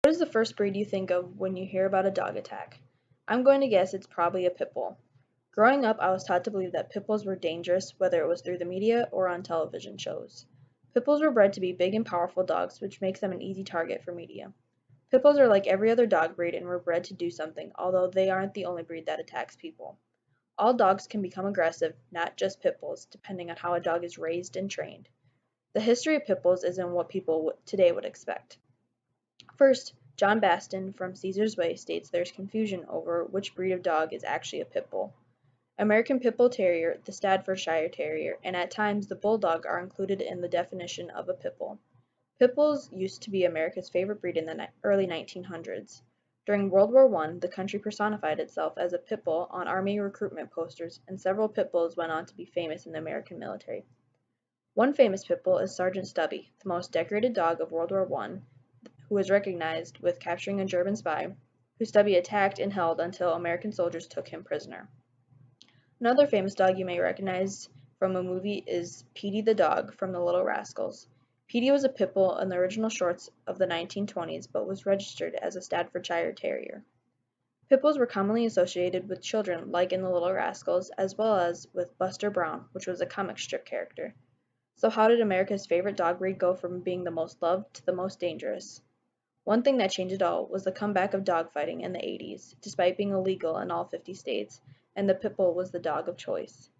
What is the first breed you think of when you hear about a dog attack? I'm going to guess it's probably a pit bull. Growing up, I was taught to believe that pit bulls were dangerous, whether it was through the media or on television shows. Pit bulls were bred to be big and powerful dogs, which makes them an easy target for media. Pit bulls are like every other dog breed and were bred to do something, although they aren't the only breed that attacks people. All dogs can become aggressive, not just pit bulls, depending on how a dog is raised and trained. The history of pit bulls isn't what people today would expect. First, John Baston from Caesar's Way states there's confusion over which breed of dog is actually a pit bull. American Pit Bull Terrier, the Staffordshire Terrier, and at times the Bulldog are included in the definition of a pit bull. Pit bulls used to be America's favorite breed in the early 1900s. During World War I, the country personified itself as a pit bull on Army recruitment posters, and several pit bulls went on to be famous in the American military. One famous pit bull is Sergeant Stubby, the most decorated dog of World War I, who was recognized with capturing a German spy, who Stubby attacked and held until American soldiers took him prisoner. Another famous dog you may recognize from a movie is Petey the dog from The Little Rascals. Petey was a pit bull in the original shorts of the 1920s but was registered as a Staffordshire Terrier. Pit bulls were commonly associated with children like in The Little Rascals as well as with Buster Brown, which was a comic strip character. So how did America's favorite dog breed go from being the most loved to the most dangerous? One thing that changed it all was the comeback of dogfighting in the 80s, despite being illegal in all 50 states, and the pit bull was the dog of choice.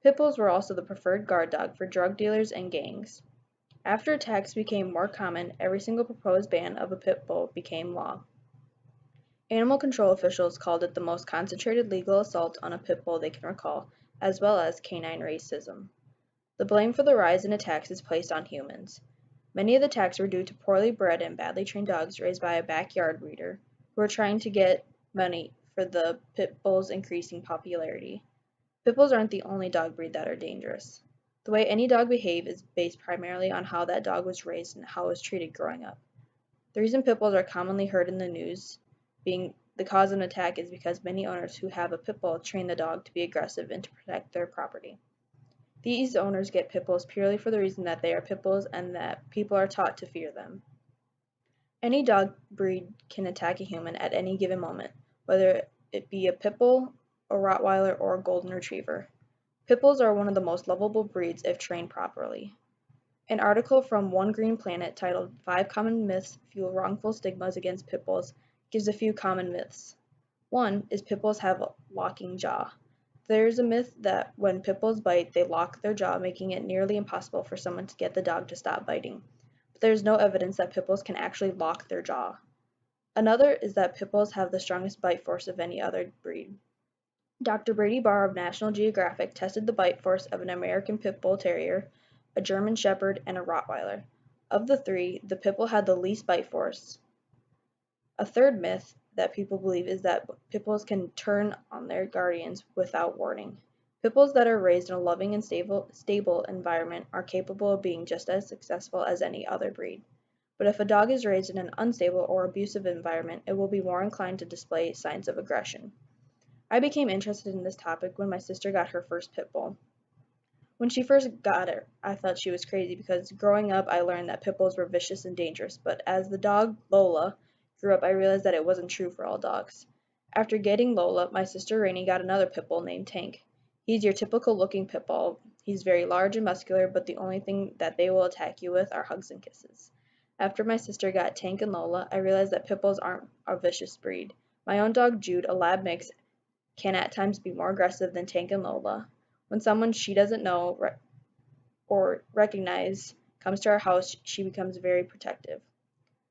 Pit bulls were also the preferred guard dog for drug dealers and gangs. After attacks became more common, every single proposed ban of a pit bull became law. Animal control officials called it the most concentrated legal assault on a pit bull they can recall, as well as canine racism. The blame for the rise in attacks is placed on humans. Many of the attacks were due to poorly bred and badly trained dogs raised by a backyard breeder who were trying to get money for the pit bull's increasing popularity. Pit bulls aren't the only dog breed that are dangerous. The way any dog behaves is based primarily on how that dog was raised and how it was treated growing up. The reason pit bulls are commonly heard in the news being the cause of an attack is because many owners who have a pit bull train the dog to be aggressive and to protect their property. These owners get pit bulls purely for the reason that they are pit bulls and that people are taught to fear them. Any dog breed can attack a human at any given moment, whether it be a pit bull, a Rottweiler, or a golden retriever. Pit bulls are one of the most lovable breeds if trained properly. An article from One Green Planet titled 5 Common Myths Fuel Wrongful Stigmas Against Pit Bulls gives a few common myths. One is pit bulls have a locking jaw. There is a myth that when pit bulls bite, they lock their jaw, making it nearly impossible for someone to get the dog to stop biting. But there is no evidence that pit bulls can actually lock their jaw. Another is that pit bulls have the strongest bite force of any other breed. Dr. Brady Barr of National Geographic tested the bite force of an American Pit Bull Terrier, a German Shepherd, and a Rottweiler. Of the three, the pit bull had the least bite force. A third myth that people believe is that pit bulls can turn on their guardians without warning. Pit bulls that are raised in a loving and stable environment are capable of being just as successful as any other breed. But if a dog is raised in an unstable or abusive environment, it will be more inclined to display signs of aggression. I became interested in this topic when my sister got her first pit bull. When she first got it, I thought she was crazy because growing up I learned that pit bulls were vicious and dangerous, but as the dog Lola grew up, I realized that it wasn't true for all dogs. After getting Lola, my sister Rainey got another pit bull named Tank. He's your typical looking pit bull. He's very large and muscular, but the only thing that they will attack you with are hugs and kisses. After my sister got Tank and Lola, I realized that pit bulls aren't a vicious breed. My own dog Jude, a lab mix, can at times be more aggressive than Tank and Lola. When someone she doesn't know or recognize comes to our house, she becomes very protective.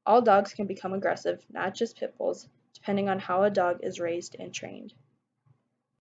All dogs can become aggressive, not just pit bulls, depending on how a dog is raised and trained.